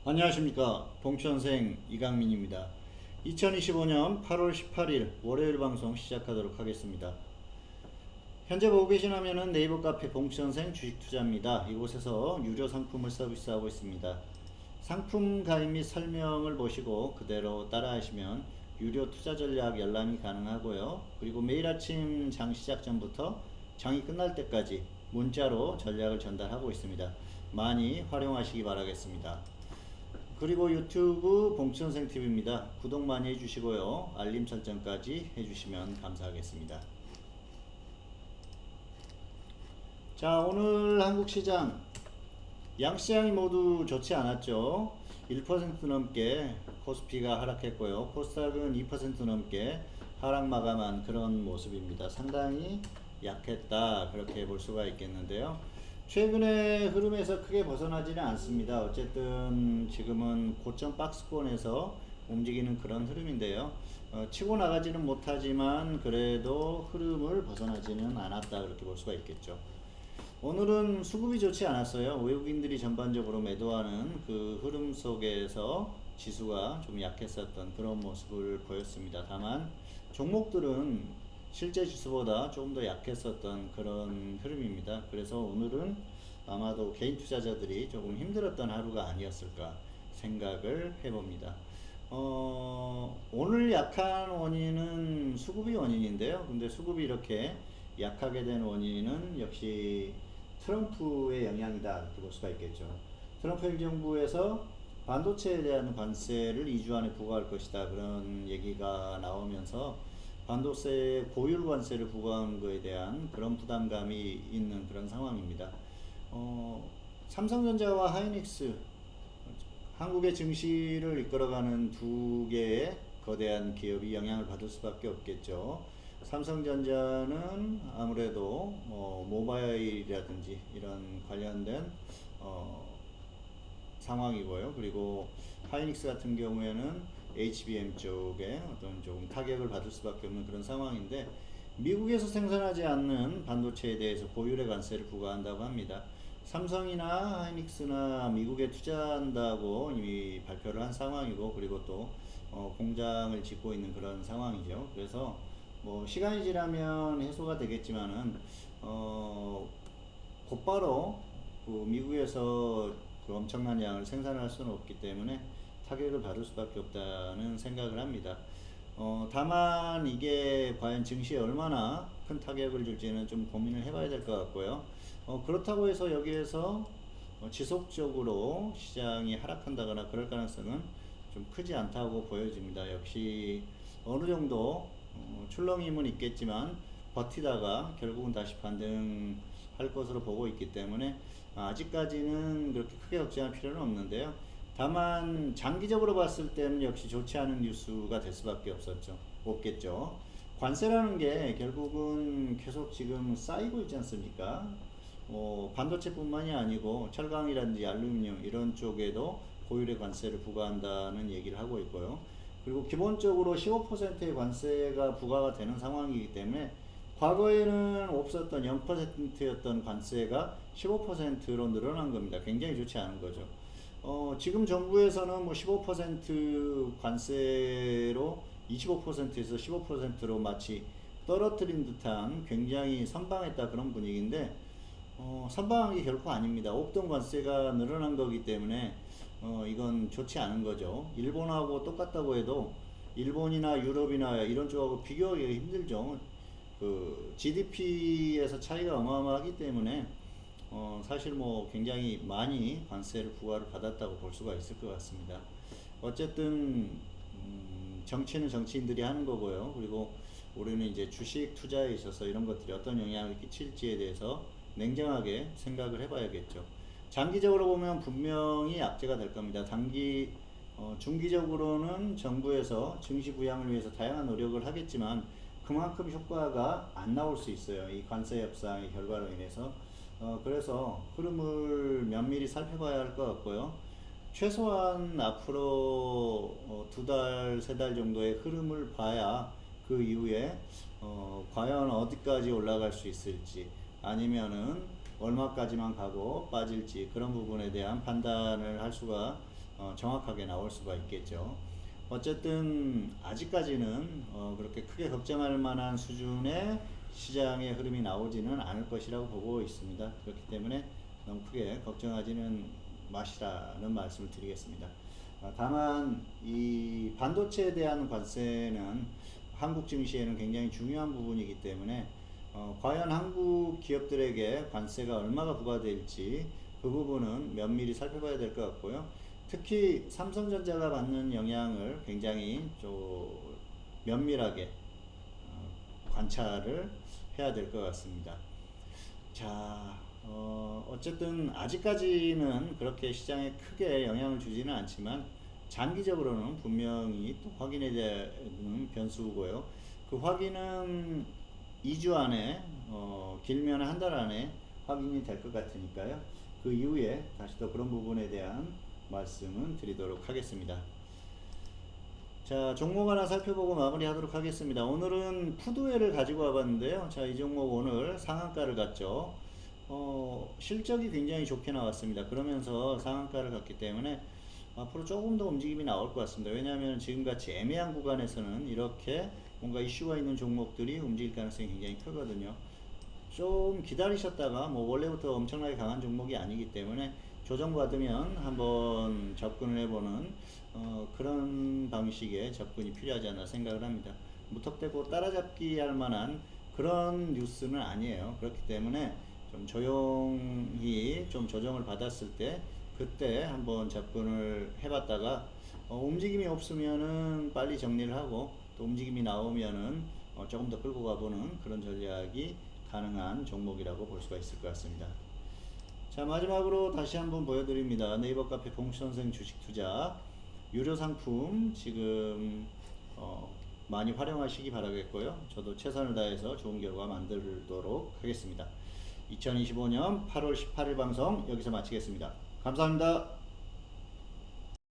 안녕하십니까. 봉천생 이강민입니다. 2025년 8월 18일 월요일 방송 시작하도록 하겠습니다. 현재 보고 계신 화면은 네이버 카페 봉천생 주식투자입니다. 이곳에서 유료 상품을 서비스하고 있습니다. 상품 가입 및 설명을 보시고 그대로 따라 하시면 유료 투자 전략 열람이 가능하고요. 그리고 매일 아침 장 시작 전부터 장이 끝날 때까지 문자로 전략을 전달하고 있습니다. 많이 활용하시기 바라겠습니다. 그리고 유튜브 봉천생TV입니다. 구독 많이 해주시고요. 알림 설정까지 해주시면 감사하겠습니다. 자, 오늘 한국시장 양시장이 모두 좋지 않았죠. 1% 넘게 코스피가 하락했고요. 코스닥은 2% 넘게 하락 마감한 그런 모습입니다. 상당히 약했다, 그렇게 볼 수가 있겠는데요. 최근의 흐름에서 크게 벗어나지는 않습니다. 어쨌든 지금은 고점 박스권에서 움직이는 그런 흐름인데요. 치고 나가지는 못하지만 그래도 흐름을 벗어나지는 않았다, 그렇게 볼 수가 있겠죠. 오늘은 수급이 좋지 않았어요. 외국인들이 전반적으로 매도하는 그 흐름 속에서 지수가 좀 약했었던 그런 모습을 보였습니다. 다만 종목들은 실제 지수보다 조금 더 약했었던 그런 흐름입니다. 그래서 오늘은 아마도 개인 투자자들이 조금 힘들었던 하루가 아니었을까 생각을 해봅니다. 오늘 약한 원인은 수급이 원인인데요. 근데 수급이 이렇게 약하게 된 원인은 역시 트럼프의 영향이다, 이렇게 볼 수가 있겠죠. 트럼프 행정부에서 반도체에 대한 관세를 2주 안에 부과할 것이다, 그런 얘기가 나오면서 반도체 고율 관세를 부과한 것에 대한 그런 부담감이 있는 그런 상황입니다. 삼성전자와 하이닉스, 한국의 증시를 이끌어가는 두 개의 거대한 기업이 영향을 받을 수밖에 없겠죠. 삼성전자는 아무래도 모바일이라든지 이런 관련된 상황이고요. 그리고 하이닉스 같은 경우에는 HBM 쪽에 어떤 조금 타격을 받을 수밖에 없는 그런 상황인데, 미국에서 생산하지 않는 반도체에 대해서 고율의 관세를 부과한다고 합니다. 삼성이나 하이닉스나 미국에 투자한다고 이미 발표를 한 상황이고, 그리고 또 공장을 짓고 있는 그런 상황이죠. 그래서 뭐 시간이 지나면 해소가 되겠지만은 곧바로 그 미국에서 그 엄청난 양을 생산할 수는 없기 때문에 타격을 받을 수밖에 없다는 생각을 합니다. 다만 이게 과연 증시에 얼마나 큰 타격을 줄지는 좀 고민을 해봐야 될 것 같고요. 그렇다고 해서 여기에서 지속적으로 시장이 하락한다거나 그럴 가능성은 좀 크지 않다고 보여집니다. 역시 어느 정도 출렁임은 있겠지만 버티다가 결국은 다시 반등할 것으로 보고 있기 때문에 아직까지는 그렇게 크게 걱정할 필요는 없는데요. 다만 장기적으로 봤을 때는 역시 좋지 않은 뉴스가 될 수밖에 없겠죠. 관세라는 게 결국은 계속 지금 쌓이고 있지 않습니까? 반도체뿐만이 아니고 철강이라든지 알루미늄 이런 쪽에도 고율의 관세를 부과한다는 얘기를 하고 있고요. 그리고 기본적으로 15%의 관세가 부과가 되는 상황이기 때문에 과거에는 없었던 0%였던 관세가 15%로 늘어난 겁니다. 굉장히 좋지 않은 거죠. 지금 정부에서는 뭐 15% 관세로 25%에서 15%로 마치 떨어뜨린 듯한 굉장히 선방했다, 그런 분위기인데 선방한 게 결코 아닙니다. 없던 관세가 늘어난 거기 때문에 이건 좋지 않은 거죠. 일본하고 똑같다고 해도 일본이나 유럽이나 이런 쪽하고 비교하기가 힘들죠. 그 GDP에서 차이가 어마어마하기 때문에 사실 뭐 굉장히 많이 관세를 부과를 받았다고 볼 수가 있을 것 같습니다. 어쨌든 정치는 정치인들이 하는 거고요. 그리고 우리는 이제 주식 투자에 있어서 이런 것들이 어떤 영향을 끼칠지에 대해서 냉정하게 생각을 해봐야겠죠. 장기적으로 보면 분명히 악재가 될 겁니다. 중기적으로는 정부에서 증시 부양을 위해서 다양한 노력을 하겠지만 그만큼 효과가 안 나올 수 있어요. 이 관세 협상의 결과로 인해서. 그래서 흐름을 면밀히 살펴봐야 할 것 같고요. 최소한 앞으로 2달, 3달 정도의 흐름을 봐야 그 이후에 과연 어디까지 올라갈 수 있을지, 아니면은 얼마까지만 가고 빠질지, 그런 부분에 대한 판단을 할 수가 정확하게 나올 수가 있겠죠. 어쨌든 아직까지는 그렇게 크게 걱정할 만한 수준의 시장의 흐름이 나오지는 않을 것이라고 보고 있습니다. 그렇기 때문에 너무 크게 걱정하지는 마시라는 말씀을 드리겠습니다. 다만 이 반도체에 대한 관세는 한국 증시에는 굉장히 중요한 부분이기 때문에 과연 한국 기업들에게 관세가 얼마가 부과될지 그 부분은 면밀히 살펴봐야 될 것 같고요. 특히 삼성전자가 받는 영향을 굉장히 좀 면밀하게 관찰을 해야 될 것 같습니다. 자, 어쨌든 아직까지는 그렇게 시장에 크게 영향을 주지는 않지만 장기적으로는 분명히 또 확인해야 되는 변수고요. 그 확인은 2주 안에, 길면 한 달 안에 확인이 될 것 같으니까요. 그 이후에 다시 또 그런 부분에 대한 말씀을 드리도록 하겠습니다. 자, 종목 하나 살펴보고 마무리하도록 하겠습니다. 오늘은 푸드웨어를 가지고 와봤는데요. 자, 이 종목 오늘 상한가를 갔죠. 실적이 굉장히 좋게 나왔습니다. 그러면서 상한가를 갔기 때문에 앞으로 조금 더 움직임이 나올 것 같습니다. 왜냐하면 지금같이 애매한 구간에서는 이렇게 뭔가 이슈가 있는 종목들이 움직일 가능성이 굉장히 크거든요. 좀 기다리셨다가 뭐 원래부터 엄청나게 강한 종목이 아니기 때문에 조정받으면 한번 접근을 해보는 그런 방식의 접근이 필요하지 않나 생각을 합니다. 무턱대고 따라잡기 할 만한 그런 뉴스는 아니에요. 그렇기 때문에 좀 조용히 좀 조정을 받았을 때 그때 한번 접근을 해봤다가 움직임이 없으면은 빨리 정리를 하고 또 움직임이 나오면은 조금 더 끌고 가보는 그런 전략이 가능한 종목이라고 볼 수가 있을 것 같습니다. 자, 마지막으로 다시 한번 보여드립니다. 네이버 카페 봉수선생 주식투자 유료 상품 지금 많이 활용하시기 바라겠고요. 저도 최선을 다해서 좋은 결과 만들도록 하겠습니다. 2025년 8월 18일 방송 여기서 마치겠습니다. 감사합니다.